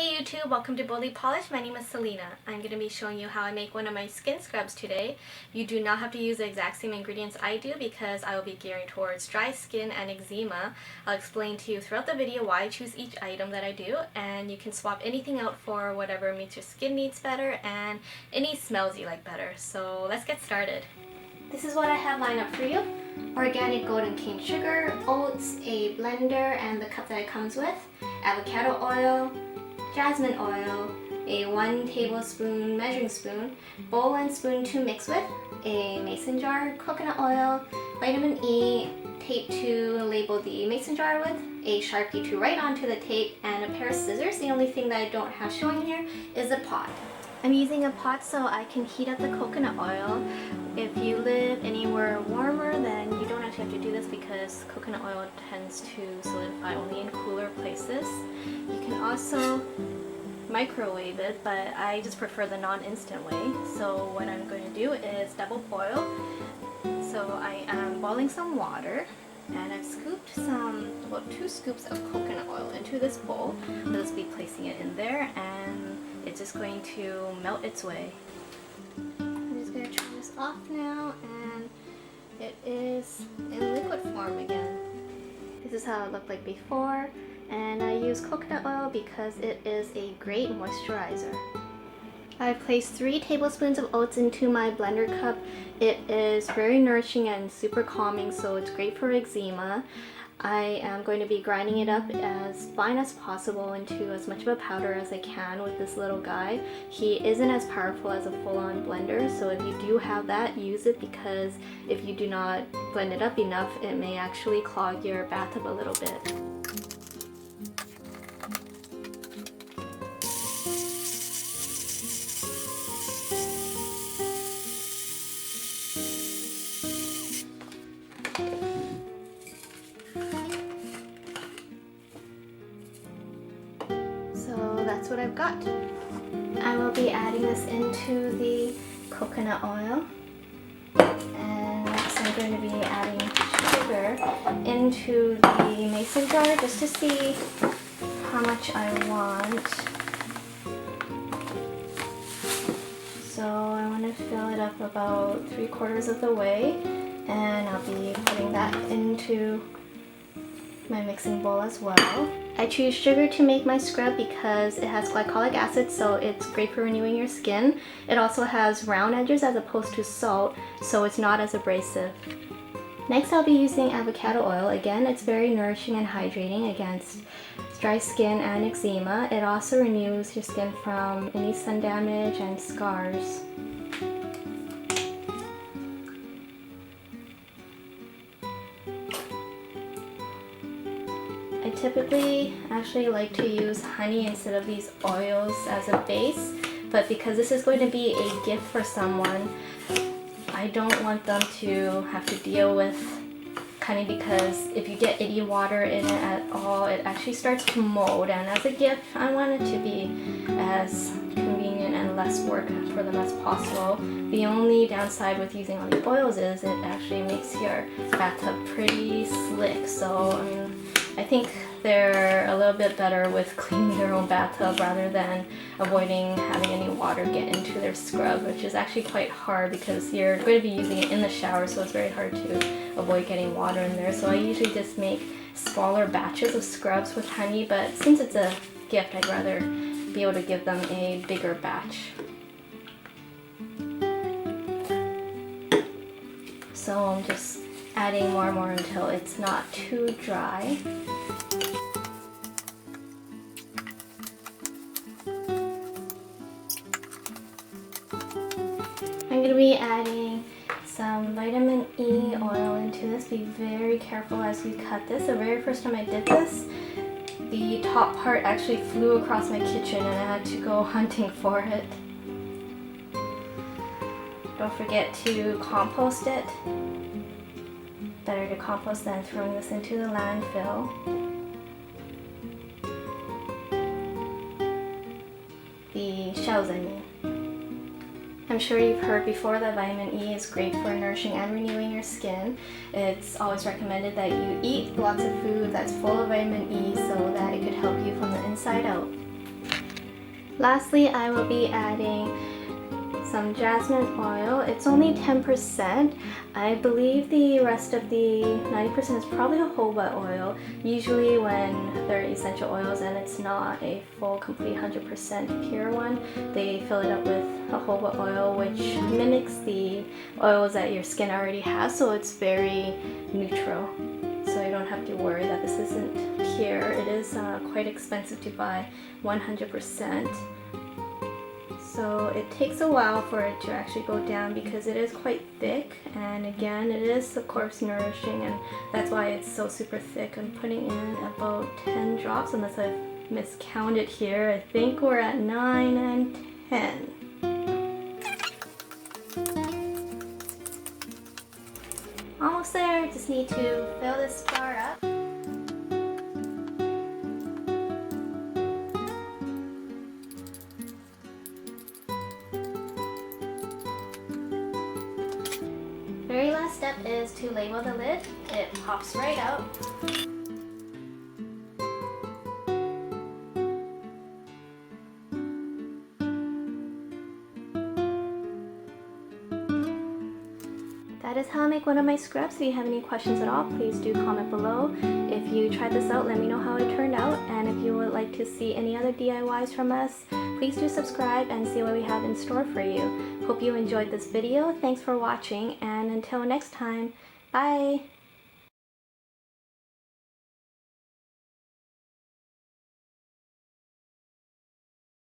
Hey YouTube, welcome to Boldly Polished. My name is Selena. I'm going to be showing you how I make one of my skin scrubs today. You do not have to use the exact same ingredients I do because I will be gearing towards dry skin and eczema. I'll explain to you throughout the video why I choose each item that I do, and you can swap anything out for whatever meets your skin needs better and any smells you like better. So let's get started. This is what I have lined up for you. Organic golden cane sugar, oats, a blender and the cup that it comes with, avocado oil, jasmine oil, a 1 tablespoon measuring spoon, bowl and spoon to mix with, a mason jar, coconut oil, vitamin E, tape to label the mason jar with, a Sharpie to write onto the tape, and a pair of scissors. The only thing that I don't have showing here is a pot. I'm using a pot so I can heat up the coconut oil. If you live anywhere warmer, then you don't actually have to do this because coconut oil tends to solidify only in cooler places. You can also microwave it, but I just prefer the non-instant way. So what I'm going to do is double boil. So I am boiling some water, and I've scooped about 2 scoops of coconut oil into this bowl. I'll just be placing it in there, and it's just going to melt its way. I'm just going to turn this off now, and it is in liquid form again. This is how it looked like before, and I use coconut oil because it is a great moisturizer. I placed 3 tablespoons of oats into my blender cup. It is very nourishing and super calming, so it's great for eczema. I am going to be grinding it up as fine as possible into as much of a powder as I can with this little guy. He isn't as powerful as a full-on blender, so if you do have that, use it, because if you do not blend it up enough, it may actually clog your bathtub a little bit. So that's what I've got. I will be adding this into the coconut oil, and next I'm going to be adding sugar into the mason jar just to see how much I want. So I want to fill it up about 3/4 of the way, and I'll be putting that into my mixing bowl as well. I choose sugar to make my scrub because it has glycolic acid, so it's great for renewing your skin. It also has round edges as opposed to salt, so it's not as abrasive. Next, I'll be using avocado oil. Again, it's very nourishing and hydrating against dry skin and eczema. It also renews your skin from any sun damage and scars. I typically actually like to use honey instead of these oils as a base, but because this is going to be a gift for someone, I don't want them to have to deal with honey, because if you get any water in it at all, it actually starts to mold, and as a gift, I want it to be as convenient and less work for them as possible. The only downside with using all the oils is it actually makes your bathtub pretty slick, so I think they're a little bit better with cleaning their own bathtub rather than avoiding having any water get into their scrub, which is actually quite hard because you're going to be using it in the shower, so it's very hard to avoid getting water in there. So I usually just make smaller batches of scrubs with honey, but since it's a gift, I'd rather be able to give them a bigger batch. So I'm just adding more and more until it's not too dry. I'm going to be adding some vitamin E oil into this. Be very careful as we cut this. The very first time I did this, the top part actually flew across my kitchen and I had to go hunting for it. Don't forget to compost it. Better to compost than throwing this into the landfill. The shells, I mean. I'm sure you've heard before that vitamin E is great for nourishing and renewing your skin. It's always recommended that you eat lots of food that's full of vitamin E so that it could help you from the inside out. Lastly, I will be adding some jasmine oil. It's only 10%. I believe the rest of the 90% is probably jojoba oil. Usually when they're essential oils and it's not a full, complete 100% pure one, they fill it up with jojoba oil, which mimics the oils that your skin already has, so it's very neutral. So you don't have to worry that this isn't pure. It is quite expensive to buy 100%. So it takes a while for it to actually go down because it is quite thick, and again it is of course nourishing, and that's why it's so super thick. I'm putting in about 10 drops unless I've miscounted here. I think we're at 9 and 10. Almost there, just need to fill this jar up. Very last step is to label the lid. It pops right out. That is how I make one of my scrubs. If you have any questions at all, please do comment below. If you tried this out, let me know how it turned out. And if you would like to see any other DIYs from us, please do subscribe and see what we have in store for you. Hope you enjoyed this video. Thanks for watching, and until next time, bye!